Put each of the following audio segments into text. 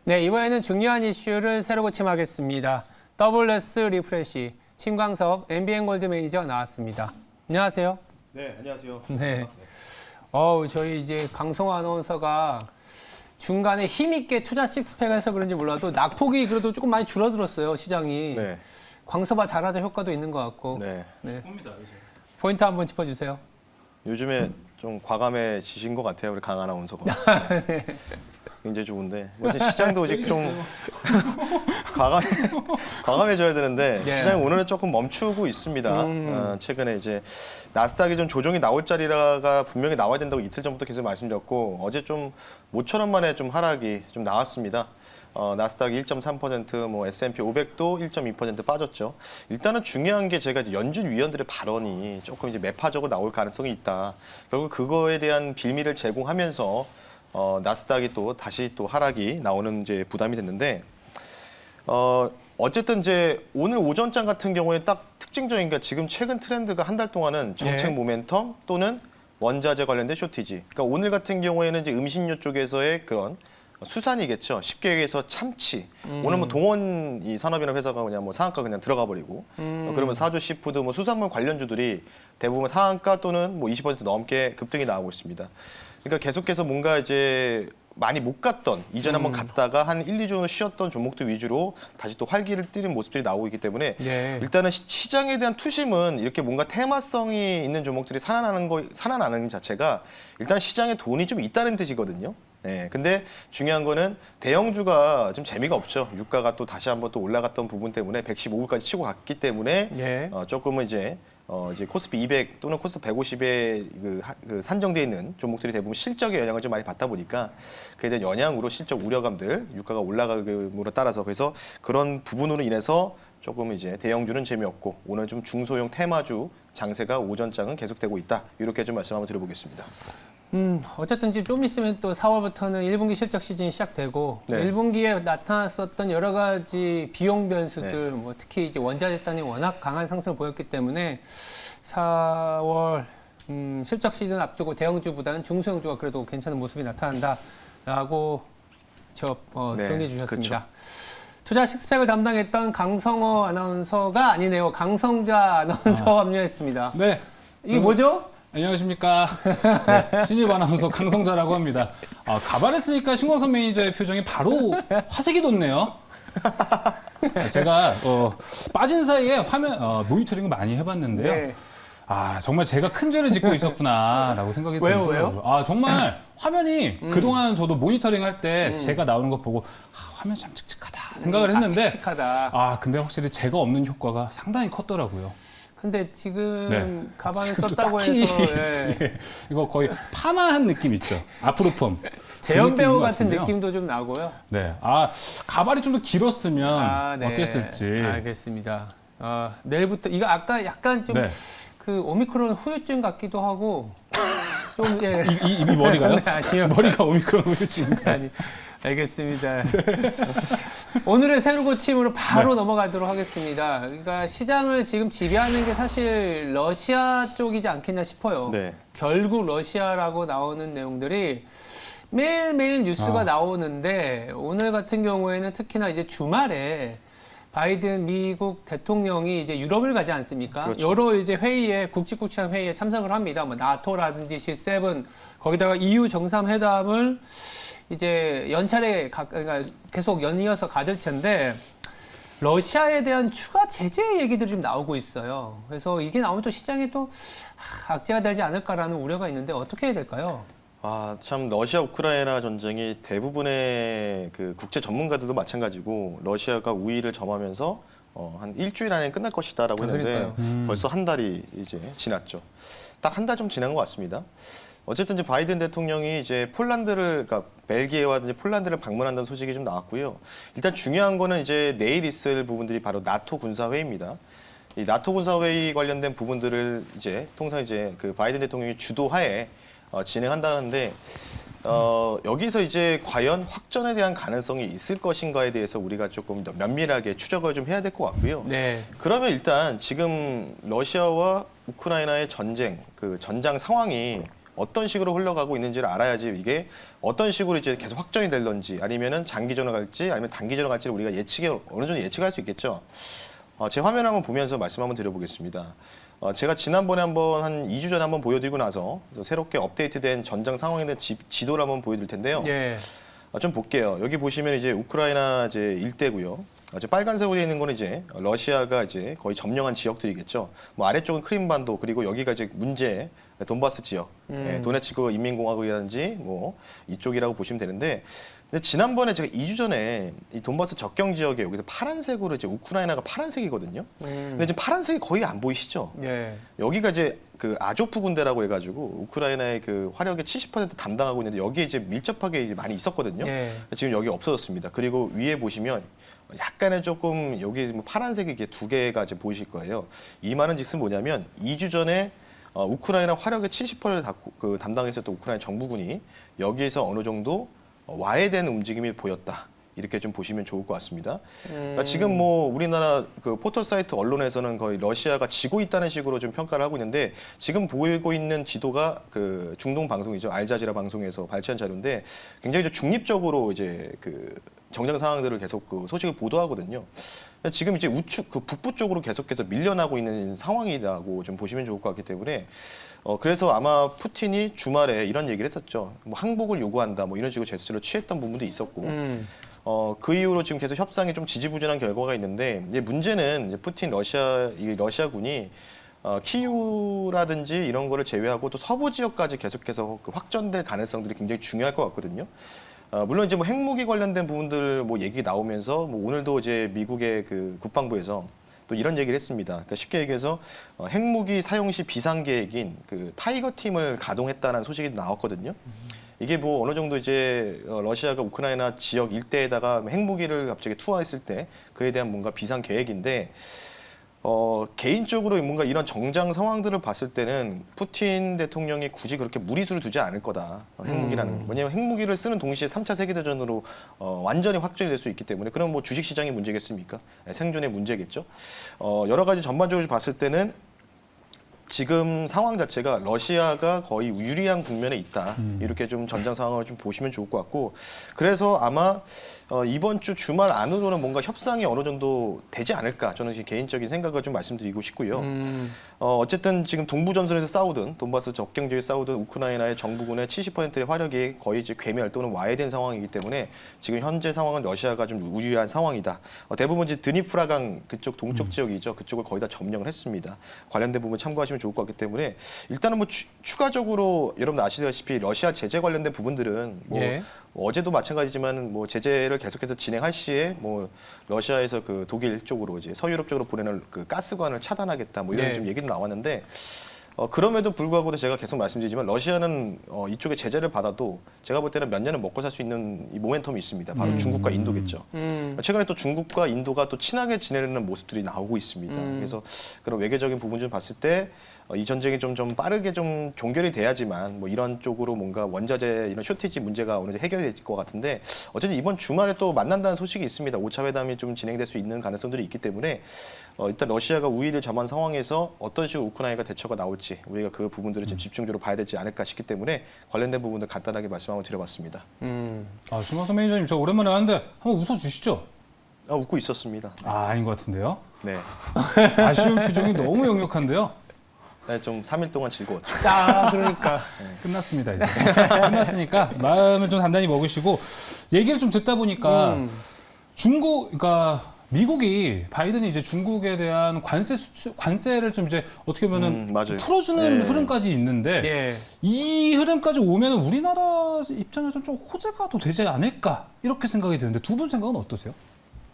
네, 이번에는 중요한 이슈를 새로 고침하겠습니다. WS 리프레시 신광섭 MBN 골드 매니저 나왔습니다. 안녕하세요. 네, 안녕하세요. 네. 저희 이제 강성호 아나운서가 중간에 힘있게 투자 식스팩 해서 그런지 몰라도 낙폭이 그래도 조금 많이 줄어들었어요, 시장이. 네. 광섭아 잘하자 효과도 있는 것 같고. 네. 네. 포인트 한번 짚어주세요. 요즘에 좀 과감해지신 것 같아요, 우리 강 아나운서가. 네. 굉장히 좋은데 어제 시장도 아직 좀 과감해져야 되는데 네. 시장이 오늘은 조금 멈추고 있습니다. 최근에 이제 나스닥이 좀 조정이 나올 자리가 분명히 나와야 된다고 이틀 전부터 계속 말씀드렸고 어제 좀 모처럼 만에 좀 하락이 좀 나왔습니다. 나스닥이 1.3%, 뭐 S&P 500도 1.2% 빠졌죠. 일단은 중요한 게 제가 이제 연준 위원들의 발언이 조금 이제 매파적으로 나올 가능성이 있다. 결국 그거에 대한 빌미를 제공하면서 나스닥이 또 다시 또 하락이 나오는 이제 부담이 됐는데 어쨌든 이제 오늘 오전장 같은 경우에 딱 특징적인 게 지금 최근 트렌드가 한 달 동안은 정책 모멘텀 또는 원자재 관련된 쇼티지. 그러니까 오늘 같은 경우에는 이제 음식료 쪽에서의 그런 수산이겠죠. 쉽게 얘기해서 참치. 오늘 뭐 동원 이 산업이나 회사가 그냥 뭐 상한가 그냥 들어가 버리고 그러면 사주 시푸드 뭐 수산물 관련주들이 대부분 상한가 또는 뭐 20% 넘게 급등이 나오고 있습니다. 그러니까 계속해서 뭔가 이제 많이 못 갔던 이전에 한번 갔다가 한 1, 2주 쉬었던 종목들 위주로 다시 또 활기를 띠는 모습들이 나오고 있기 때문에 일단은 시장에 대한 투심은 이렇게 뭔가 테마성이 있는 종목들이 살아나는 자체가 일단 시장에 돈이 좀 있다는 뜻이거든요. 네, 근데 중요한 거는 대형주가 좀 재미가 없죠. 유가가 또 다시 한번 또 올라갔던 부분 때문에 115불까지 치고 갔기 때문에 조금은 이제 코스피 200 또는 코스피 150에 그 산정되어 있는 종목들이 대부분 실적의 영향을 좀 많이 받다 보니까 그에 대한 영향으로 실적 우려감들, 유가가 올라감으로 따라서 그래서 그런 부분으로 인해서 조금 이제 대형주는 재미없고 오늘 좀 중소형 테마주 장세가 오전장은 계속되고 있다. 이렇게 좀 말씀 한번 드려보겠습니다. 어쨌든 지금 좀 있으면 또 4월부터는 1분기 실적 시즌이 시작되고 1분기에 나타났었던 여러 가지 비용 변수들 뭐 특히 이제 원자재 단이 워낙 강한 상승을 보였기 때문에 4월 실적 시즌 앞두고 대형주보다는 중소형주가 그래도 괜찮은 모습이 나타난다라고 정리해 주셨습니다. 그렇죠. 투자 식스팩을 담당했던 강성호 아나운서가 아니네요. 강성자 아나운서 합류했습니다. 네. 이게 뭐죠? 안녕하십니까. 네, 신입 아나운서 강성자라고 합니다. 가발을 쓰니까 신광섭 매니저의 표정이 바로 화색이 돋네요. 제가 빠진 사이에 화면 모니터링을 많이 해봤는데요. 네. 정말 제가 큰 죄를 짓고 있었구나라고 생각이 들어요. 왜요? 정말 화면이 그동안 저도 모니터링 할 때 제가 나오는 거 보고 화면 참 칙칙하다 생각을 했는데 근데 확실히 제가 없는 효과가 상당히 컸더라고요. 근데 지금 가방을 썼다고 딱히, 해서 이거 거의 파마한 느낌 있죠. 앞으로 폼. 재현 배우 같은 느낌도 좀 나고요. 네. 가발이 좀 더 길었으면 어땠을지. 알겠습니다. 내일부터 이거 아까 약간 좀 그 오미크론 후유증 같기도 하고 좀 이 머리가요? 네, 아니요. 머리가 오미크론 후유증인가요? 아니. 알겠습니다. 오늘의 새로 고침으로 바로 넘어가도록 하겠습니다. 그러니까 시장을 지금 지배하는 게 사실 러시아 쪽이지 않겠냐 싶어요. 결국 러시아라고 나오는 내용들이 매일매일 뉴스가 나오는데 오늘 같은 경우에는 특히나 이제 주말에 바이든 미국 대통령이 이제 유럽을 가지 않습니까? 여러 이제 회의에 굵직굵직한 회의에 참석을 합니다. 뭐 나토라든지 G7 거기다가 EU 정상회담을 이제 연차례 그러니까 계속 연이어서 가질 텐데 러시아에 대한 추가 제재 얘기들이 좀 나오고 있어요. 그래서 이게 나오면 또 시장에 또 악재가 되지 않을까라는 우려가 있는데 어떻게 해야 될까요? 참 러시아 우크라이나 전쟁이 대부분의 그 국제 전문가들도 마찬가지고 러시아가 우위를 점하면서 한 일주일 안에 끝날 것이다라고 했는데 벌써 한 달이 이제 지났죠. 딱 한 달 좀 지난 것 같습니다. 어쨌든 이제 바이든 대통령이 이제 그러니까 벨기에와든지 폴란드를 방문한다는 소식이 좀 나왔고요. 일단 중요한 거는 이제 내일 있을 부분들이 바로 나토 군사회의입니다. 이 나토 군사회의 관련된 부분들을 이제 통상 이제 그 바이든 대통령이 주도하에 진행한다는데 여기서 이제 과연 확전에 대한 가능성이 있을 것인가에 대해서 우리가 조금 더 면밀하게 추적을 좀 해야 될 것 같고요. 그러면 일단 지금 러시아와 우크라이나의 전쟁, 그 전장 상황이 어떤 식으로 흘러가고 있는지를 알아야지 이게 어떤 식으로 이제 계속 확정이 될런지 아니면은 장기전으로 갈지 아니면 단기전으로 갈지를 우리가 어느 정도 예측할 수 있겠죠. 제 화면 한번 보면서 말씀 한번 드려보겠습니다. 제가 지난번에 한 2주 전에 한번 보여드리고 나서 새롭게 업데이트된 전장 상황에 대한 지도를 한번 보여드릴 텐데요. 예. 좀 볼게요. 여기 보시면 이제 우크라이나 이제 일대고요. 빨간색으로 되어 있는 거는 이제 러시아가 이제 거의 점령한 지역들이겠죠. 뭐 아래쪽은 크림반도 그리고 여기가 이제 문제 돈바스 지역, 도네츠크 인민공화국이라든지 뭐 이쪽이라고 보시면 되는데. 근데 지난번에 제가 2주 전에 이 돈바스 접경 지역에 여기서 파란색으로 이제 우크라이나가 파란색이거든요. 근데 지금 파란색이 거의 안 보이시죠? 예. 여기가 이제 그 아조프 군대라고 해가지고 우크라이나의 그 화력의 70% 담당하고 있는데 여기에 이제 밀접하게 이제 많이 있었거든요. 예. 지금 여기 없어졌습니다. 그리고 위에 보시면 약간의 조금 여기 뭐 파란색이 이게 두 개가 이제 보이실 거예요. 이 말은즉슨 뭐냐면 2주 전에 우크라이나 화력의 70%를 담당했었던 우크라이나 정부군이 여기에서 어느 정도 와해된 움직임이 보였다. 이렇게 좀 보시면 좋을 것 같습니다. 그러니까 지금 뭐 우리나라 그 포털 사이트 언론에서는 거의 러시아가 지고 있다는 식으로 좀 평가를 하고 있는데 지금 보이고 있는 지도가 그 중동 방송이죠. 알자지라 방송에서 발췌한 자료인데 굉장히 중립적으로 이제 그 정장 상황들을 계속 그 소식을 보도하거든요. 지금 이제 우측 그 북부 쪽으로 계속해서 밀려나고 있는 상황이라고 좀 보시면 좋을 것 같기 때문에 그래서 아마 푸틴이 주말에 이런 얘기를 했었죠. 뭐 항복을 요구한다 뭐 이런 식으로 제스처를 취했던 부분도 있었고 그 이후로 지금 계속 협상이 좀 지지부진한 결과가 있는데 이제 문제는 이제 푸틴 러시아군이 키이우라든지 이런 거를 제외하고 또 서부 지역까지 계속해서 그 확전될 가능성들이 굉장히 중요할 것 같거든요. 물론 이제 뭐 핵무기 관련된 부분들 뭐 얘기 나오면서 뭐 오늘도 이제 미국의 그 국방부에서 또 이런 얘기를 했습니다. 그러니까 쉽게 얘기해서 핵무기 사용 시 비상 계획인 그 타이거 팀을 가동했다는 소식이 나왔거든요. 이게 뭐 어느 정도 이제 러시아가 우크라이나 지역 일대에다가 핵무기를 갑자기 투하했을 때 그에 대한 뭔가 비상 계획인데 개인적으로 뭔가 이런 정장 상황들을 봤을 때는 푸틴 대통령이 굳이 그렇게 무리수를 두지 않을 거다. 핵무기라는 거. 왜냐하면 핵무기를 쓰는 동시에 3차 세계대전으로 완전히 확전이 될 수 있기 때문에 그럼 뭐 주식시장이 문제겠습니까? 생존의 문제겠죠. 여러 가지 전반적으로 봤을 때는 지금 상황 자체가 러시아가 거의 유리한 국면에 있다. 이렇게 좀 전장 상황을 좀 보시면 좋을 것 같고 그래서 아마 이번 주 주말 안으로는 뭔가 협상이 어느 정도 되지 않을까 저는 개인적인 생각을 좀 말씀드리고 싶고요. 어쨌든 지금 동부 전선에서 싸우든 돈바스 접경 지역에 싸우든 우크라이나의 정부군의 70%의 화력이 거의 이제 괴멸 또는 와해된 상황이기 때문에 지금 현재 상황은 러시아가 좀 유리한 상황이다. 대부분 이제 드니프라강 그쪽 동쪽 지역이죠. 그쪽을 거의 다 점령을 했습니다. 관련된 부분 참고하시면 좋을 것 같기 때문에 일단은 뭐 추가적으로 여러분 아시다시피 러시아 제재 관련된 부분들은 뭐 예. 어제도 마찬가지지만 뭐 제재를 계속해서 진행할 시에 뭐 러시아에서 그 독일 쪽으로 이제 서유럽 쪽으로 보내는 그 가스관을 차단하겠다 뭐 이런 네. 좀 얘기도 나왔는데 그럼에도 불구하고도 제가 계속 말씀드리지만 러시아는 이쪽에 제재를 받아도 제가 볼 때는 몇 년은 먹고 살 수 있는 이 모멘텀이 있습니다. 바로 중국과 인도겠죠. 최근에 또 중국과 인도가 또 친하게 지내는 모습들이 나오고 있습니다. 그래서 그런 외교적인 부분 좀 봤을 때 이 전쟁이 좀 빠르게 좀 종결이 돼야지만 뭐 이런 쪽으로 뭔가 원자재 이런 쇼티지 문제가 어느 정도 해결될 것 같은데 어쨌든 이번 주말에 또 만난다는 소식이 있습니다. 5차 회담이 좀 진행될 수 있는 가능성들이 있기 때문에 일단 러시아가 우위를 점한 상황에서 어떤 식으로 우크라이나가 대처가 나올지 우리가 그 부분들을 좀 집중적으로 봐야 되지 않을까 싶기 때문에 관련된 부분들 간단하게 말씀 한번 드려봤습니다. 신광섭 매니저님 저 오랜만에 하는데 한번 웃어주시죠. 웃고 있었습니다. 아닌 것 같은데요. 네. 아쉬운 표정이 너무 역력한데요. 네, 좀 3일 동안 즐거웠죠. 그러니까. 끝났습니다 이제. 끝났으니까 마음을 좀 단단히 먹으시고 얘기를 좀 듣다 보니까 그러니까 미국이 바이든이 이제 중국에 대한 관세를 좀 이제 어떻게 보면은 풀어주는 흐름까지 있는데 이 흐름까지 오면은 우리나라 입장에서 좀 호재가 더 되지 않을까 이렇게 생각이 드는데 두 분 생각은 어떠세요?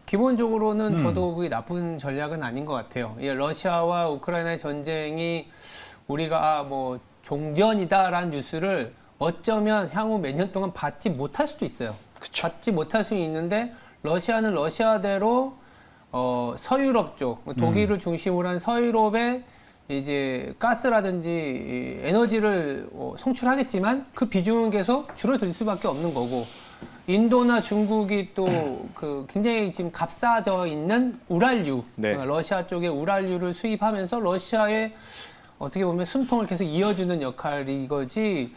기본적으로는 저도 그게 나쁜 전략은 아닌 것 같아요. 러시아와 우크라이나의 전쟁이 우리가 뭐 종전이다라는 뉴스를 어쩌면 향후 몇 년 동안 받지 못할 수도 있어요. 그쵸. 받지 못할 수 있는데 러시아는 러시아대로 서유럽 쪽, 독일을 중심으로 한 서유럽의 이제 가스라든지 에너지를 송출하겠지만 그 비중은 계속 줄어들 수밖에 없는 거고 인도나 중국이 또 그 굉장히 지금 값싸져 있는 우랄유, 러시아 쪽의 우랄유를 수입하면서 러시아의 어떻게 보면 숨통을 계속 이어주는 역할이 이거지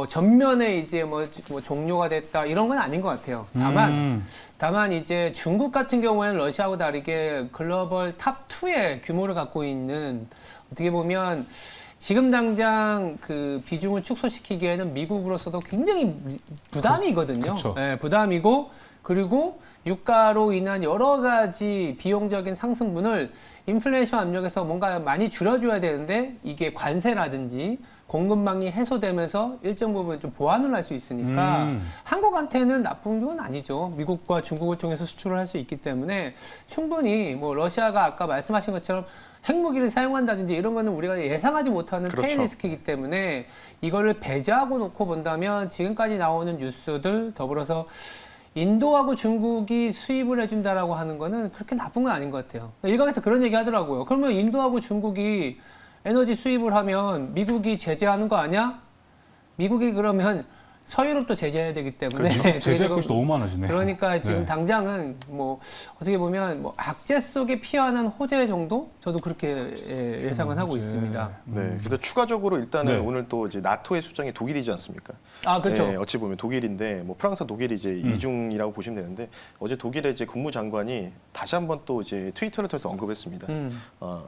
전면에 이제 뭐 종료가 됐다 이런 건 아닌 것 같아요. 다만 이제 중국 같은 경우에는 러시아하고 다르게 글로벌 탑 2의 규모를 갖고 있는 어떻게 보면 지금 당장 그 비중을 축소시키기에는 미국으로서도 굉장히 부담이거든요. 네, 부담이고 그리고 유가로 인한 여러 가지 비용적인 상승분을 인플레이션 압력에서 뭔가 많이 줄여줘야 되는데 이게 관세라든지 공급망이 해소되면서 일정 부분 좀 보완을 할 수 있으니까 한국한테는 나쁜 건 아니죠. 미국과 중국을 통해서 수출을 할 수 있기 때문에 충분히 뭐 러시아가 아까 말씀하신 것처럼 핵무기를 사용한다든지 이런 거는 우리가 예상하지 못하는 테일 리스크이기 때문에 이거를 배제하고 놓고 본다면 지금까지 나오는 뉴스들 더불어서 인도하고 중국이 수입을 해준다라고 하는 거는 그렇게 나쁜 건 아닌 것 같아요. 일각에서 그런 얘기 하더라고요. 그러면 인도하고 중국이 에너지 수입을 하면 미국이 제재하는 거 아니야? 미국이 그러면 서유럽도 제재해야 되기 때문에 그렇죠. 제재할 것이 너무 많아지네요. 그러니까 지금 당장은 뭐 어떻게 보면 뭐 악재 속에 피어난 호재 정도 저도 그렇게 예상은 하고 있습니다. 네. 그래서 추가적으로 일단은 오늘 또 이제 나토의 수장이 독일이지 않습니까? 아 그렇죠. 네, 어찌 보면 독일인데 뭐 프랑스 독일이 이제 이중이라고 보시면 되는데 어제 독일의 이제 국무장관이 다시 한번 또 이제 트위터를 통해서 언급했습니다.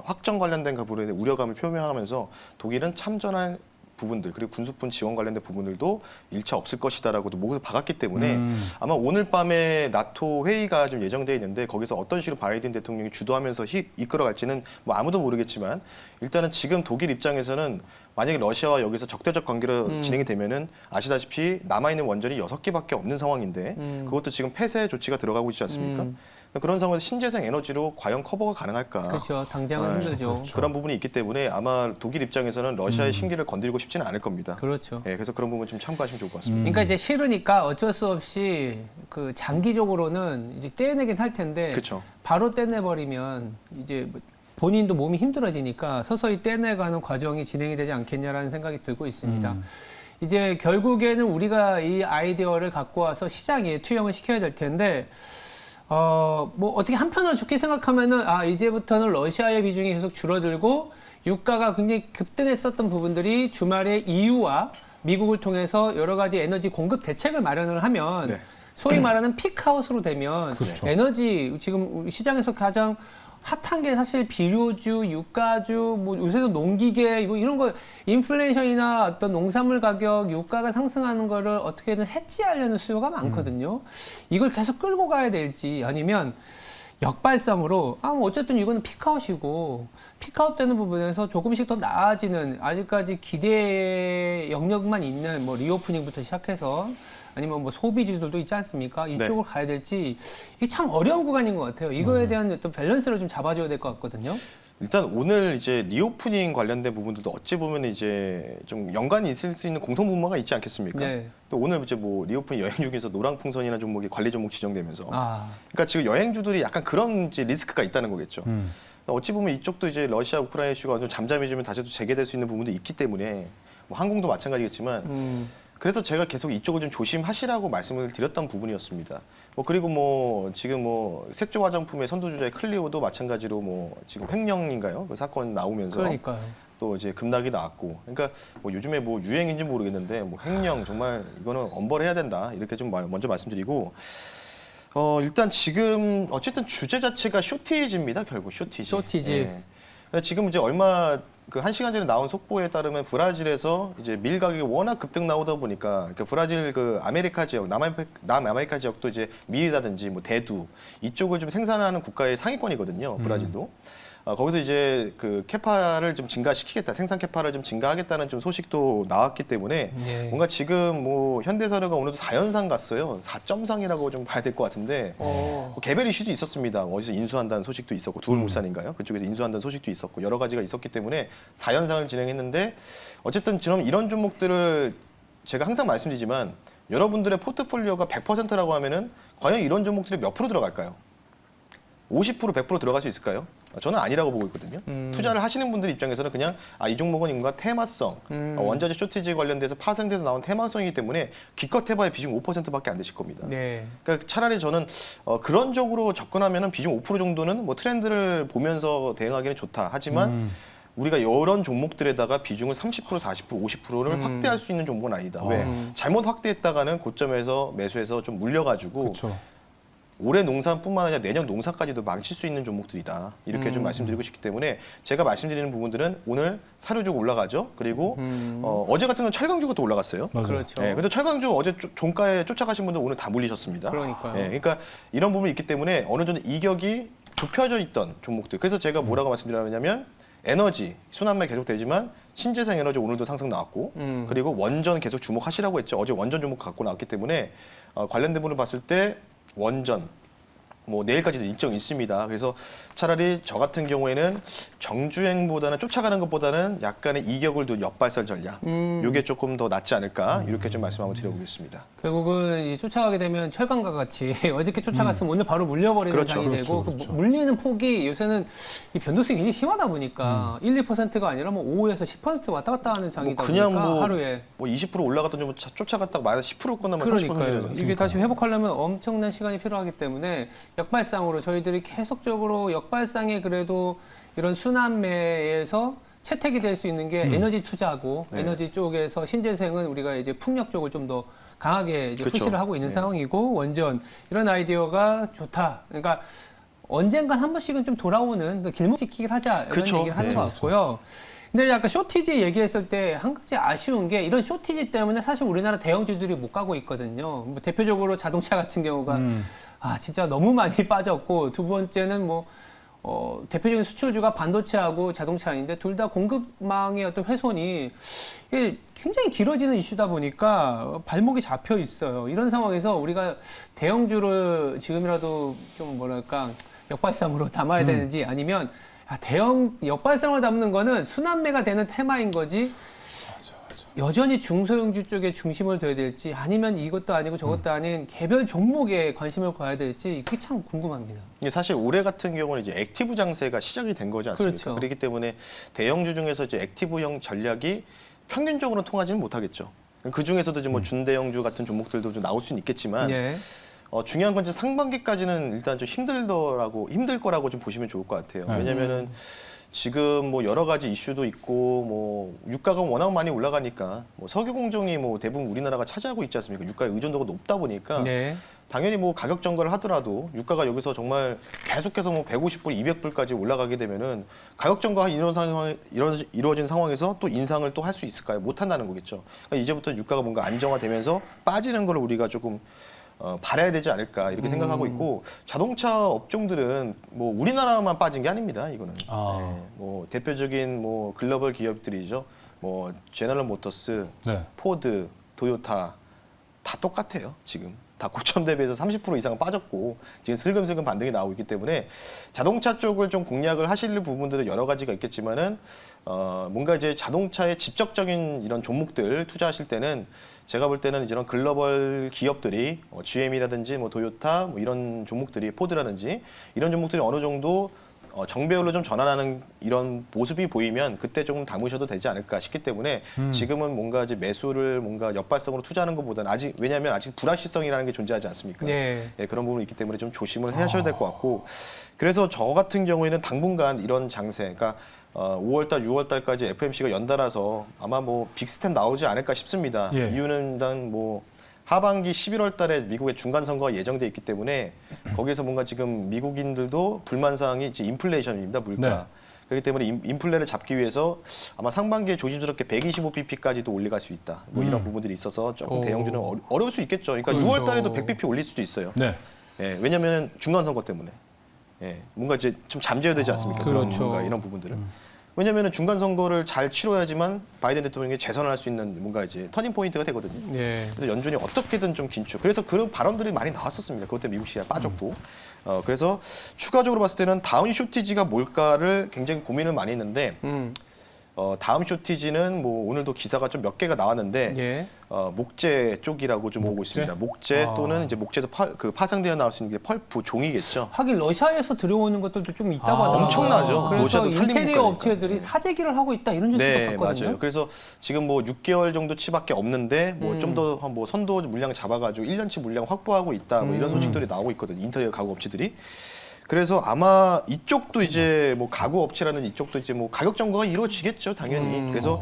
확정 관련된 부분에 우려감을 표명하면서 독일은 참전할 부분들 그리고 군수품 지원 관련된 부분들도 일차 없을 것이다라고도 목을 박았기 때문에 아마 오늘 밤에 나토 회의가 좀 예정돼 있는데 거기서 어떤 식으로 바이든 대통령이 주도하면서 이끌어갈지는 뭐 아무도 모르겠지만 일단은 지금 독일 입장에서는 만약에 러시아와 여기서 적대적 관계로 진행이 되면은 아시다시피 남아있는 원전이 6개밖에 없는 상황인데 그것도 지금 폐쇄 조치가 들어가고 있지 않습니까? 그런 상황에서 신재생 에너지로 과연 커버가 가능할까? 그렇죠. 당장은 힘들죠. 그런 부분이 있기 때문에 아마 독일 입장에서는 러시아의 심기를 건드리고 싶지는 않을 겁니다. 그렇죠. 네, 그래서 그런 부분 좀 참고하시면 좋을 것 같습니다. 그러니까 이제 싫으니까 어쩔 수 없이 그 장기적으로는 이제 떼내긴 할 텐데 그쵸. 바로 떼내버리면 이제 본인도 몸이 힘들어지니까 서서히 떼내가는 과정이 진행이 되지 않겠냐라는 생각이 들고 있습니다. 이제 결국에는 우리가 이 아이디어를 갖고 와서 시장에 투영을 시켜야 될 텐데 뭐 어떻게 한편으로 좋게 생각하면은 이제부터는 러시아의 비중이 계속 줄어들고 유가가 굉장히 급등했었던 부분들이 주말에 EU와 미국을 통해서 여러 가지 에너지 공급 대책을 마련을 하면 소위 말하는 피크아웃으로 되면 에너지 지금 시장에서 가장 핫한 게 사실 비료주, 유가주, 뭐 요새도 농기계 뭐 이런 거 인플레이션이나 어떤 농산물 가격, 유가가 상승하는 거를 어떻게든 해지하려는 수요가 많거든요. 이걸 계속 끌고 가야 될지 아니면 역발상으로 뭐 어쨌든 이거는 피크아웃이고 피크아웃 되는 부분에서 조금씩 더 나아지는 아직까지 기대의 영역만 있는 뭐 리오프닝부터 시작해서 아니면 뭐 소비주들도 있지 않습니까? 이쪽으로 가야 될지 이게 참 어려운 구간인 것 같아요. 이거에 대한 어떤 밸런스를 좀 잡아줘야 될 것 같거든요. 일단 오늘 이제 리오프닝 관련된 부분들도 어찌 보면 이제 좀 연관이 있을 수 있는 공통 분모가 있지 않겠습니까? 또 오늘 이제 뭐 리오프닝 여행 중에서 노랑풍선이나 종목이 관리 종목 지정되면서 그러니까 지금 여행주들이 약간 그런 이제 리스크가 있다는 거겠죠. 어찌 보면 이쪽도 이제 러시아 우크라이나 이슈가 좀 잠잠해지면 다시 또 재개될 수 있는 부분도 있기 때문에 뭐 항공도 마찬가지겠지만 그래서 제가 계속 이쪽을 좀 조심하시라고 말씀을 드렸던 부분이었습니다. 뭐 그리고 뭐 지금 뭐 색조 화장품의 선두주자의 클리오도 마찬가지로 뭐 지금 횡령인가요? 그 사건 나오면서 그러니까요. 또 이제 급락이 나왔고, 그러니까 뭐 요즘에 뭐 유행인지 모르겠는데 뭐 횡령 정말 이거는 엄벌해야 된다 이렇게 좀 먼저 말씀드리고. 일단 지금 어쨌든 주제 자체가 쇼티지입니다. 결국 쇼티지. 쇼티지. 지금 이제 얼마 그 1시간 전에 나온 속보에 따르면 브라질에서 이제 밀 가격이 워낙 급등 나오다 보니까 그러니까 브라질 그 아메리카 지역, 남아메리카 지역도 이제 밀이라든지 뭐 대두 이쪽을 좀 생산하는 국가의 상위권이거든요. 브라질도. 거기서 이제 그 캐파를 좀 증가시키겠다, 생산 캐파를 좀 증가하겠다는 좀 소식도 나왔기 때문에 뭔가 지금 뭐 현대사료가 오늘도 4연상 갔어요. 4점상이라고 좀 봐야 될 것 같은데 뭐 개별 이슈도 있었습니다. 어디서 인수한다는 소식도 있었고 두울물산인가요? 그쪽에서 인수한다는 소식도 있었고 여러 가지가 있었기 때문에 4연상을 진행했는데 어쨌든 지금 이런 종목들을 제가 항상 말씀드리지만 여러분들의 포트폴리오가 100%라고 하면은 과연 이런 종목들이 몇 프로 들어갈까요? 50%, 100% 들어갈 수 있을까요? 저는 아니라고 보고 있거든요. 투자를 하시는 분들 입장에서는 그냥 이 종목은 뭔가 테마성, 원자재 쇼티지 관련돼서 파생돼서 나온 테마성이기 때문에 기껏 해봐야 비중 5%밖에 안 되실 겁니다. 그러니까 차라리 저는 그런 쪽으로 접근하면 비중 5% 정도는 뭐 트렌드를 보면서 대응하기는 좋다. 하지만 우리가 이런 종목들에다가 비중을 30%, 40%, 50%를 확대할 수 있는 종목은 아니다. 왜? 잘못 확대했다가는 고점에서 매수해서 좀 물려가지고 그렇죠. 올해 농산뿐만 아니라 내년 농사까지도 망칠 수 있는 종목들이다. 이렇게 좀 말씀드리고 싶기 때문에 제가 말씀드리는 부분들은 오늘 사료주가 올라가죠. 그리고 어제 같은 건 철강주가 또 올라갔어요. 맞아요. 그렇죠. 네, 근데 철강주 어제 종가에 쫓아가신 분들 오늘 다 물리셨습니다. 그러니까요. 네, 그러니까 이런 부분이 있기 때문에 어느 정도 이격이 좁혀져 있던 종목들. 그래서 제가 뭐라고 말씀드리냐면 에너지, 순환매 계속 되지만 신재생 에너지 오늘도 상승 나왔고 그리고 원전 계속 주목하시라고 했죠. 어제 원전 종목 갖고 나왔기 때문에 관련된 분을 봤을 때 원전, 뭐 내일까지도 일정이 있습니다. 그래서 차라리 저 같은 경우에는 정주행보다는 쫓아가는 것보다는 약간의 이격을 둔 역발설 전략. 이게 조금 더 낫지 않을까 이렇게 좀 말씀 한번 드려보겠습니다. 결국은 이 쫓아가게 되면 철강과 같이 어저께 쫓아갔으면 오늘 바로 물려버리는 그렇죠, 상이 되고 그렇죠. 그 물리는 폭이 요새는 이 변동성이 굉장히 심하다 보니까 1, 2%가 아니라 뭐 5에서 10% 왔다 갔다 하는 장이다 그냥 보니까 하루에 뭐 20% 올라갔던 좀 쫓아갔다가 마이너스 10% 끝나면 30% 그러니까요. 손실이잖아요. 이게 다시 회복하려면 엄청난 시간이 필요하기 때문에 역발상으로 저희들이 계속적으로 역발상에 그래도 이런 순환매에서 채택이 될 수 있는 게 에너지 투자고 네. 에너지 쪽에서 신재생은 우리가 이제 풍력 쪽을 좀 더 강하게 이제 그쵸. 푸시를 하고 있는 네. 상황이고 원전 이런 아이디어가 좋다. 그러니까 언젠간 한 번씩은 좀 돌아오는 그러니까 길목 지키기를 하자 이런 그쵸. 얘기를 하는 네. 것 같고요. 근데 아까 쇼티지 얘기했을 때 한 가지 아쉬운 게 이런 쇼티지 때문에 사실 우리나라 대형주들이 못 가고 있거든요. 뭐 대표적으로 자동차 같은 경우가 진짜 너무 많이 빠졌고 두 번째는 뭐 대표적인 수출주가 반도체하고 자동차인데 둘 다 공급망의 어떤 훼손이 이게 굉장히 길어지는 이슈다 보니까 발목이 잡혀 있어요. 이런 상황에서 우리가 대형주를 지금이라도 좀 뭐랄까 역발상으로 담아야 되는지 아니면 대형 역발상으로 담는 거는 순환매가 되는 테마인 거지. 여전히 중소형주 쪽에 중심을 둬야 될지 아니면 이것도 아니고 저것도 아닌 개별 종목에 관심을 둬야 될지 그게 참 궁금합니다. 이게 사실 올해 같은 경우는 이제 액티브 장세가 시작이 된 거지 않습니까? 그렇죠. 그렇기 때문에 대형주 중에서 이제 액티브형 전략이 평균적으로 통하지는 못하겠죠. 그 중에서도 이제 뭐 준대형주 같은 종목들도 좀 나올 수는 있겠지만 네. 중요한 건 이제 상반기까지는 일단 좀 힘들 거라고 좀 보시면 좋을 것 같아요. 네. 왜냐면은 지금 뭐 여러 가지 이슈도 있고 뭐 유가가 워낙 많이 올라가니까 뭐 석유 공정이 뭐 대부분 우리나라가 차지하고 있지 않습니까? 유가의 의존도가 높다 보니까 네. 당연히 뭐 가격 전가를 하더라도 유가가 여기서 정말 계속해서 뭐 150불, 200불까지 올라가게 되면은 가격 전가가 이루어진 상황에서 또 인상을 또 할 수 있을까요? 못 한다는 거겠죠. 그러니까 이제부터 유가가 뭔가 안정화되면서 빠지는 거를 우리가 조금 바라야 되지 않을까 이렇게 생각하고 있고 자동차 업종들은 뭐 우리나라만 빠진 게 아닙니다. 이거는 뭐 대표적인 뭐 글로벌 기업들이죠. 뭐 제너럴 모터스, 네. 포드, 도요타 다 똑같아요. 지금 다 고점 대비해서 30% 이상 빠졌고 지금 슬금슬금 반등이 나오고 있기 때문에 자동차 쪽을 좀 공략을 하실 부분들은 여러 가지가 있겠지만은 뭔가 이제 자동차의 직접적인 이런 종목들 투자하실 때는 제가 볼 때는 이런 글로벌 기업들이 GM이라든지 뭐 도요타 뭐 이런 종목들이 포드라든지 이런 종목들이 어느 정도 정배열로 좀 전환하는 이런 모습이 보이면 그때 조금 담으셔도 되지 않을까 싶기 때문에 지금은 뭔가 이제 매수를 뭔가 역발성으로 투자하는 것보다는 왜냐하면 아직 불확실성이라는 게 존재하지 않습니까? 네. 예, 그런 부분이 있기 때문에 좀 조심을 하셔야 될 것 같고 그래서 저 같은 경우에는 당분간 이런 장세, 그러니까 5월달, 6월달까지 FMC가 연달아서 아마 뭐 빅스텝 나오지 않을까 싶습니다. 예. 이유는 일단 뭐 하반기 11월 달에 미국의 중간 선거가 예정돼 있기 때문에 거기에서 뭔가 지금 미국인들도 불만 사항이 이제 인플레이션입니다, 물가. 네. 그렇기 때문에 인플레를 잡기 위해서 아마 상반기에 조심스럽게 125bp까지도 올라갈 수 있다. 뭐 이런 부분들이 있어서 조금 대형주는 어려울 수 있겠죠. 그러니까 그렇죠. 6월 달에도 100bp 올릴 수도 있어요. 네. 예, 왜냐하면 중간 선거 때문에. 예, 뭔가 이제 좀 잠재워야 되지 않습니까? 그렇죠. 뭔가 이런 부분들을. 왜냐하면 중간 선거를 잘 치러야지만 바이든 대통령이 재선할 수 있는 뭔가 이제 터닝 포인트가 되거든요. 네. 그래서 연준이 어떻게든 좀 긴축. 그래서 그런 발언들이 많이 나왔었습니다. 그것 때문에 미국 시장이 빠졌고. 그래서 추가적으로 봤을 때는 다운 쇼티지가 뭘까를 굉장히 고민을 많이 했는데 다음 쇼티지는 뭐 오늘도 기사가 좀 몇 개가 나왔는데 예. 목재 쪽이라고 좀 오고 목재? 있습니다. 목재 또는 이제 목재에서 파생되어 나올 수 있는 게 펄프 종이겠죠. 하긴 러시아에서 들여오는 것들도 좀 있다고 하더라고요. 엄청나죠. 그래서 러시아도 인테리어 살림국가니까. 업체들이 사재기를 하고 있다 이런 뉴스도 네, 봤거든요. 맞아요. 그래서 지금 뭐 6개월 정도 치밖에 없는데 뭐 좀 더 뭐 선도 물량 잡아가지고 1년치 물량 확보하고 있다. 뭐 이런 소식들이 나오고 있거든요. 인테리어 가구 업체들이. 그래서 아마 이쪽도 이제 뭐 가구 업체라는 이쪽도 이제 뭐 가격 정거가 이루어지겠죠, 당연히. 그래서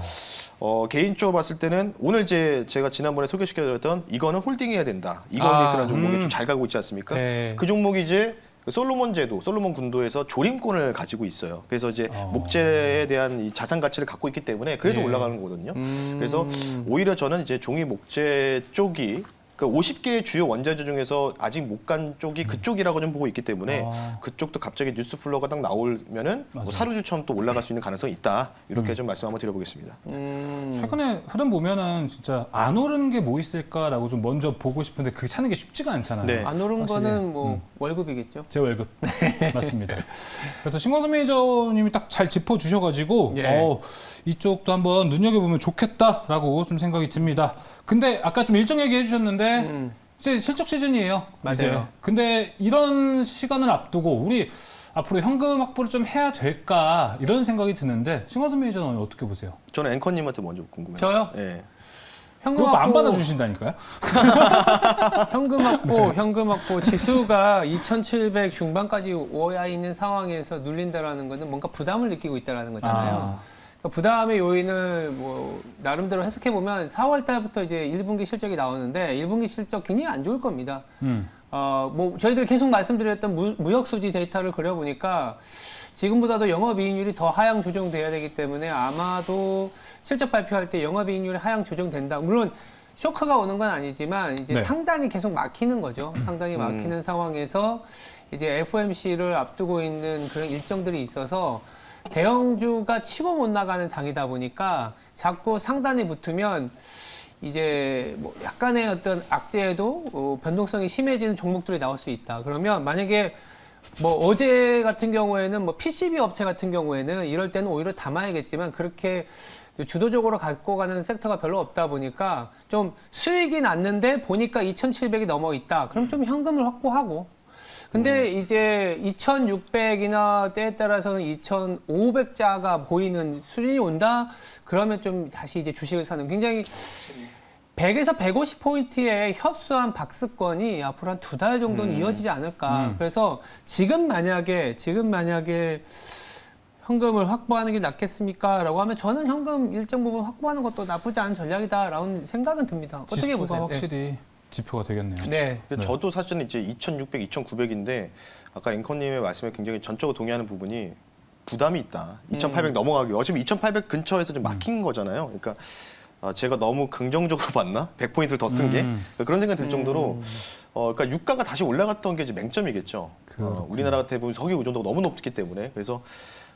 개인적으로 봤을 때는 오늘 이제 제가 지난번에 소개시켜드렸던 이거는 홀딩해야 된다. 이거닉스라는 종목이 좀 잘 가고 있지 않습니까? 네. 그 종목이 이제 솔로몬 제도, 솔로몬 군도에서 조림권을 가지고 있어요. 그래서 이제 목재에 대한 이 자산 가치를 갖고 있기 때문에 그래서 네. 올라가는 거거든요. 그래서 오히려 저는 이제 종이 목재 쪽이 그 50개의 주요 원자재 중에서 아직 못 간 쪽이 그쪽이라고 좀 보고 있기 때문에 그쪽도 갑자기 뉴스 플로우가 딱 나오면은 뭐 사료주처럼 또 올라갈 수 있는 가능성이 있다. 이렇게 좀 말씀 한번 드려보겠습니다. 최근에 흐름 보면은 진짜 안 오르는 게 뭐 있을까라고 좀 먼저 보고 싶은데 그 찾는 게 쉽지가 않잖아요. 네. 안 오른 확실히. 거는 뭐 월급이겠죠. 제 월급. 맞습니다. 그래서 신광선 매니저님이 딱 잘 짚어주셔가지고 예. 이쪽도 한번 눈여겨보면 좋겠다라고 좀 생각이 듭니다. 근데 아까 좀 일정 얘기해 주셨는데 이제 실적 시즌이에요. 맞아요. 이제. 근데 이런 시간을 앞두고 우리 앞으로 현금 확보를 좀 해야 될까 이런 생각이 드는데 신광선 매니저는 어떻게 보세요? 저는 앵커님한테 먼저 궁금해요. 저요? 예. 현금 그것도 안 확보, 받아주신다니까요? 현금 확보 지수가 2,700 중반까지 오야 있는 상황에서 눌린다라는 것은 뭔가 부담을 느끼고 있다라는 거잖아요. 그러니까 부담의 요인을 뭐 나름대로 해석해 보면 4월 달부터 이제 1분기 실적이 나오는데 1분기 실적 굉장히 안 좋을 겁니다. 뭐 저희들이 계속 말씀드렸던 무역 수지 데이터를 그려보니까 지금보다도 영업이익률이 더 하향 조정돼야 되기 때문에 아마도 실적 발표할 때 영업이익률이 하향 조정된다. 물론 쇼크가 오는 건 아니지만 이제 네. 상단이 계속 막히는 거죠. 상단이 막히는 상황에서 이제 FOMC를 앞두고 있는 그런 일정들이 있어서 대형주가 치고 못 나가는 장이다 보니까 자꾸 상단에 붙으면 이제 뭐 약간의 어떤 악재에도 변동성이 심해지는 종목들이 나올 수 있다. 그러면 만약에 뭐 어제 같은 경우에는 뭐 PCB 업체 같은 경우에는 이럴 때는 오히려 담아야겠지만 그렇게 주도적으로 갖고 가는 섹터가 별로 없다 보니까 좀 수익이 났는데 보니까 2,700이 넘어 있다. 그럼 좀 현금을 확보하고. 근데 이제 2,600이나 때에 따라서는 2,500자가 보이는 수준이 온다? 그러면 좀 다시 이제 주식을 사는 굉장히 100에서 150포인트의 협소한 박스권이 앞으로 한 2달 정도는 이어지지 않을까. 그래서 지금 만약에 현금을 확보하는 게 낫겠습니까? 라고 하면 저는 현금 일정 부분 확보하는 것도 나쁘지 않은 전략이다라는 생각은 듭니다. 어떻게 지수가 보세요? 확실히 지표가 되겠네요. 네. 저도 사실은 이제 2,600, 2,900인데 아까 앵커님의 말씀에 굉장히 전적으로 동의하는 부분이 부담이 있다. 2,800 넘어가기. 어차피 2,800 근처에서 좀 막힌 거잖아요. 그러니까 제가 너무 긍정적으로 봤나? 100포인트를 더 쓴 게? 그러니까 그런 생각이 들 정도로 그러니까 유가가 다시 올라갔던 게 이제 맹점이겠죠. 우리나라 대부분 석유 의존도가 너무 높기 때문에. 그래서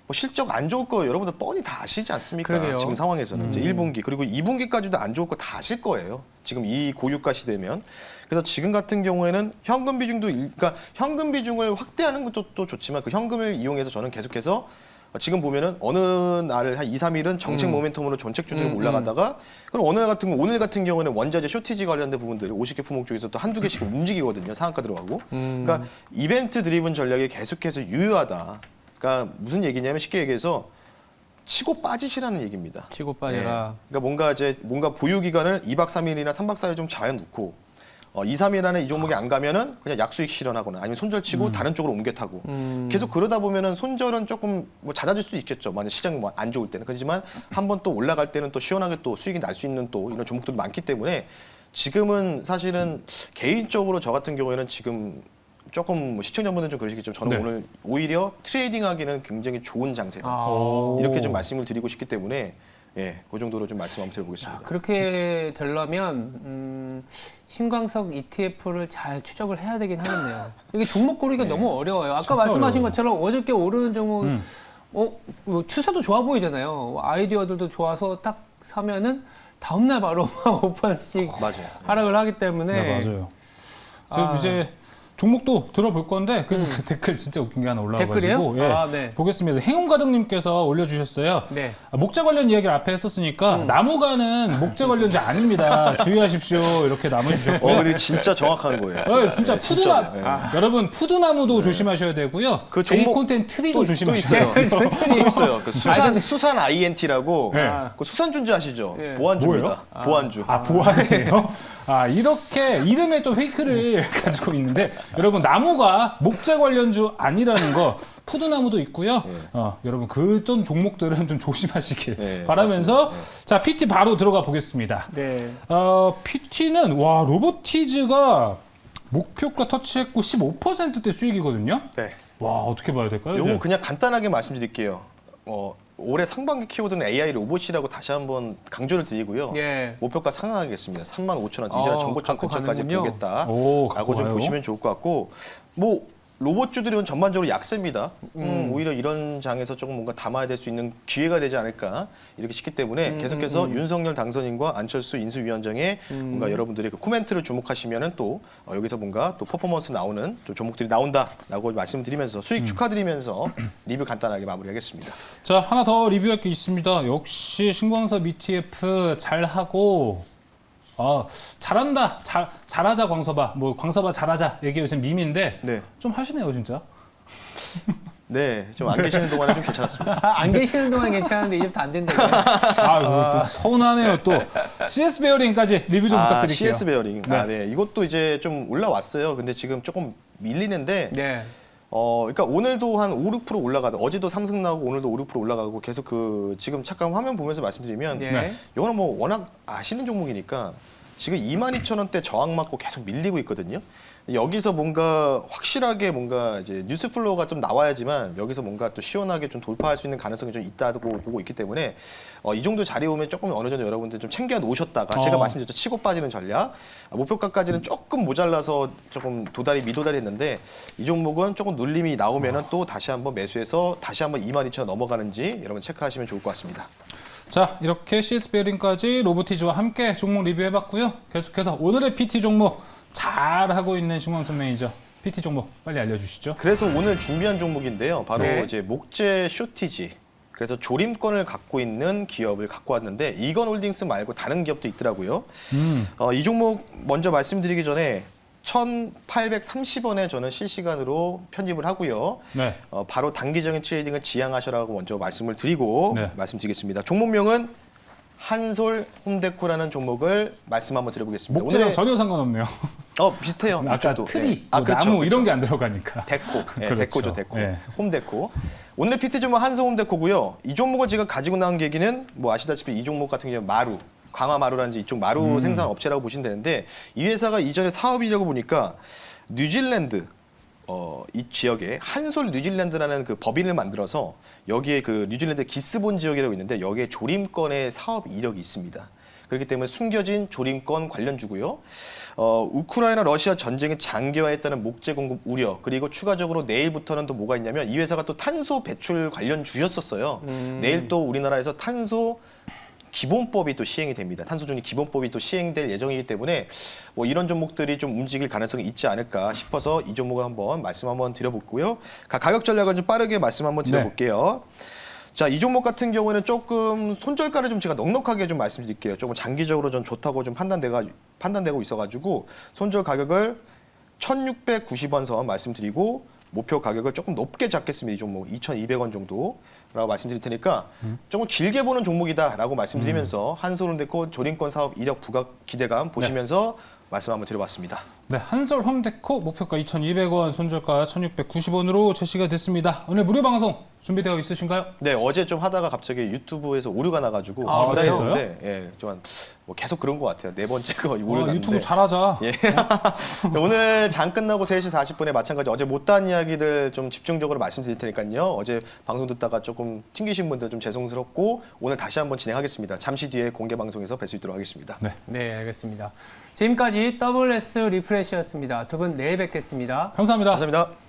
뭐 실적 안 좋을 거 여러분들 뻔히 다 아시지 않습니까? 그러게요. 지금 상황에서는 이제 1분기 그리고 2분기까지도 안 좋을 거 다 아실 거예요. 지금 이 고유가 시대면. 그래서 지금 같은 경우에는 현금 비중도 그러니까 현금 비중을 확대하는 것도 또 좋지만 그 현금을 이용해서 저는 계속해서 지금 보면은 어느 날 한 2, 3일은 정책 모멘텀으로 전책주들이 올라가다가 그럼 어느 날 같은 거 오늘 같은 경우는 원자재 쇼티지 관련된 부분들이 50개 품목 중에서 또 한두 개씩 움직이거든요. 상한가 들어가고. 그러니까 이벤트 드리븐 전략이 계속해서 유효하다. 그러니까 무슨 얘기냐면 쉽게 얘기해서 치고 빠지시라는 얘기입니다. 치고 빠져라. 그러니까 뭔가 보유 기간을 2박 3일이나 3박 4일 좀 잡아놓고 2, 3일 안에 이 종목이 안 가면은 그냥 약수익 실현하거나 아니면 손절 치고 다른 쪽으로 옮겨 타고 계속 그러다 보면은 손절은 조금 뭐 잦아질 수 있겠죠. 만약 시장이 뭐 안 좋을 때는. 그렇지만 한번 또 올라갈 때는 또 시원하게 또 수익이 날 수 있는 또 이런 종목들도 많기 때문에 지금은 사실은 개인적으로 저 같은 경우에는 지금 조금 뭐 시청자분들은 좀 그러시겠지만 저는 네. 오늘 오히려 트레이딩하기는 굉장히 좋은 장세다. 이렇게 좀 말씀을 드리고 싶기 때문에 그 정도로 좀 말씀 한번 드려보겠습니다. 그렇게 되려면 신광석 ETF를 잘 추적을 해야 되긴 하겠네요. 이게 종목 고르기가 너무 어려워요. 아까 말씀하신 어려워요. 것처럼 어저께 오르는 종목 뭐 추세도 좋아 보이잖아요. 아이디어들도 좋아서 딱 사면은 다음날 바로 5%씩 맞아요. 하락을 하기 때문에 네, 맞아요. 지금 이제 종목도 들어볼 건데 그래도 댓글 진짜 웃긴 게 하나 올라와가지고 댓글이요? 네. 보겠습니다. 행운가득님께서 올려주셨어요. 네. 목재 관련 이야기를 앞에 했었으니까 나무가는 목재 관련주 아닙니다. 주의하십시오. 이렇게 남아주셨고요. 근데 진짜 정확한 거예요. 진짜 푸드나무. 여러분 푸드나무도 조심하셔야 되고요. 그 제이 종목 콘텐 트리도 조심하셔야 또 돼요. 있어요. 또 있어요. 그 수산 INT라고 네. 그 수산준지 아시죠? 예. 보안주입니다. 보안주. 보안이에요? 이렇게 이름에 또 페이크를 가지고 있는데 여러분 나무가 목재 관련주 아니라는 거 푸드나무도 있고요. 여러분 그떤 종목들은 좀 조심하시길 바라면서 자 PT 바로 들어가 보겠습니다. 네. PT는 와 로보티즈가 목표가 터치했고 15%대 수익이거든요. 네. 와 어떻게 봐야 될까요? 요거 이제? 그냥 간단하게 말씀드릴게요. 올해 상반기 키워드는 AI 로봇이라고 다시 한번 강조를 드리고요. 예. 목표가 상향하겠습니다. 35,000원 이전에 정고점 갖고 근처까지 가는군요. 오, 보겠다라고 갖고 좀 가요? 보시면 좋을 것 같고 뭐 로봇주들은 전반적으로 약세입니다. 오히려 이런 장에서 조금 뭔가 담아야 될 수 있는 기회가 되지 않을까 이렇게 싶기 때문에 계속해서 윤석열 당선인과 안철수 인수위원장의 뭔가 여러분들의 그 코멘트를 주목하시면은 또 여기서 뭔가 또 퍼포먼스 나오는 좀 종목들이 나온다라고 말씀드리면서 수익 축하드리면서 리뷰 간단하게 마무리하겠습니다. 자 하나 더 리뷰할 게 있습니다. 역시 신광섭 ETF 잘하고 잘한다. 잘하자 광섭아. 뭐 광섭아 잘하자. 이게 요새 밈인데 네, 좀 하시네요 진짜. 네, 좀 안 계시는 동안에 좀 괜찮았습니다. 안 계시는 동안 괜찮은데 이제부터 안 된다. 또 서운하네요 또. CS 베어링까지 리뷰 좀 부탁드릴게요. CS 베어링. 네. 네, 이것도 이제 좀 올라왔어요. 근데 지금 조금 밀리는데. 네. 그러니까 오늘도 한 5, 6% 올라가고 어제도 상승 나오고 오늘도 5, 6% 올라가고 계속 지금 잠깐 화면 보면서 말씀드리면 네. 이거는 뭐 워낙 아시는 종목이니까 지금 22,000원대 저항 맞고 계속 밀리고 있거든요. 여기서 뭔가 확실하게 뭔가 이제 뉴스 플로우가 좀 나와야지만 여기서 뭔가 또 시원하게 좀 돌파할 수 있는 가능성이 좀 있다고 보고 있기 때문에 이 정도 자리에 오면 조금 어느 정도 여러분들 좀 챙겨 놓으셨다가 제가 말씀드렸죠 치고 빠지는 전략 목표가까지는 조금 모자라서 조금 미도달이 했는데 이 종목은 조금 눌림이 나오면은 또 다시 한번 매수해서 다시 한번 22,000원 넘어가는지 여러분 체크하시면 좋을 것 같습니다. 자 이렇게 CS 베어링까지 로보티즈와 함께 종목 리뷰해봤고요. 계속해서 오늘의 PT 종목 잘하고 있는 신광섭 매니저 PT 종목 빨리 알려주시죠. 그래서 오늘 준비한 종목인데요. 바로 네. 이제 목재 쇼티지. 그래서 조림권을 갖고 있는 기업을 갖고 왔는데 이건홀딩스 말고 다른 기업도 있더라고요. 이 종목 먼저 말씀드리기 전에 1,830원에 저는 실시간으로 편입을 하고요. 네. 바로 단기적인 트레이딩을 지향하셔라고 먼저 말씀을 드리고 네. 말씀드리겠습니다. 종목명은 한솔 홈데코라는 종목을 말씀 한번 드려보겠습니다. 목재랑 전혀 상관없네요. 비슷해요. 아까 이쪽도. 트리, 네. 뭐 그렇죠, 나무 그렇죠. 이런 게 안 들어가니까. 데코, 그렇죠. 데코죠, 데코. 네. 홈데코. 오늘의 PT 종목 한솔 홈데코고요. 이 종목을 제가 가지고 나온 계기는 뭐 아시다시피 이 종목 같은 경우는 마루, 강화마루라든지 이쪽 마루 생산 업체라고 보시면 되는데 이 회사가 이전에 사업이라고 보니까 뉴질랜드 이 지역에 한솔 뉴질랜드라는 그 법인을 만들어서 여기에 그 뉴질랜드 기스본 지역이라고 있는데 여기에 조림권의 사업 이력이 있습니다. 그렇기 때문에 숨겨진 조림권 관련주고요. 우크라이나 러시아 전쟁이 장기화했다는 목재 공급 우려 그리고 추가적으로 내일부터는 또 뭐가 있냐면 이 회사가 또 탄소 배출 관련주였었어요. 내일 또 우리나라에서 탄소 기본법이 또 시행이 됩니다. 탄소중립 기본법이 또 시행될 예정이기 때문에 뭐 이런 종목들이 좀 움직일 가능성이 있지 않을까 싶어서 이 종목을 한번 말씀 한번 드려보고요. 가격 전략을 좀 빠르게 말씀 한번 드려볼게요. 자, 이 종목 같은 경우에는 조금 손절가를 좀 제가 넉넉하게 좀 말씀드릴게요. 조금 장기적으로 좀 좋다고 좀 판단되고 있어가지고 손절 가격을 1,690원 선 말씀드리고 목표 가격을 조금 높게 잡겠습니다. 이 종목 2,200원 정도라고 말씀드릴 테니까 조금 길게 보는 종목이다라고 말씀드리면서 한솔홈데코 조림권 사업 이력 부각 기대감 보시면서 말씀 한번 드려봤습니다. 네, 한솔 홈데코 목표가 2,200원, 손절가 1,690원으로 제시가 됐습니다. 오늘 무료 방송 준비되어 있으신가요? 네, 어제 좀 하다가 갑자기 유튜브에서 오류가 나가지고 진짜요? 예, 좀 뭐 계속 그런 것 같아요. 네 번째가 오류 났는데. 유튜브 잘하자. 예. 오늘 장 끝나고 3시 40분에 마찬가지 어제 못다한 이야기들 좀 집중적으로 말씀드릴 테니까요. 어제 방송 듣다가 조금 튕기신 분들 좀 죄송스럽고 오늘 다시 한번 진행하겠습니다. 잠시 뒤에 공개 방송에서 뵐 수 있도록 하겠습니다. 네, 알겠습니다. 지금까지 WS 리프레시였습니다. 두 분 내일 뵙겠습니다. 감사합니다. 감사합니다.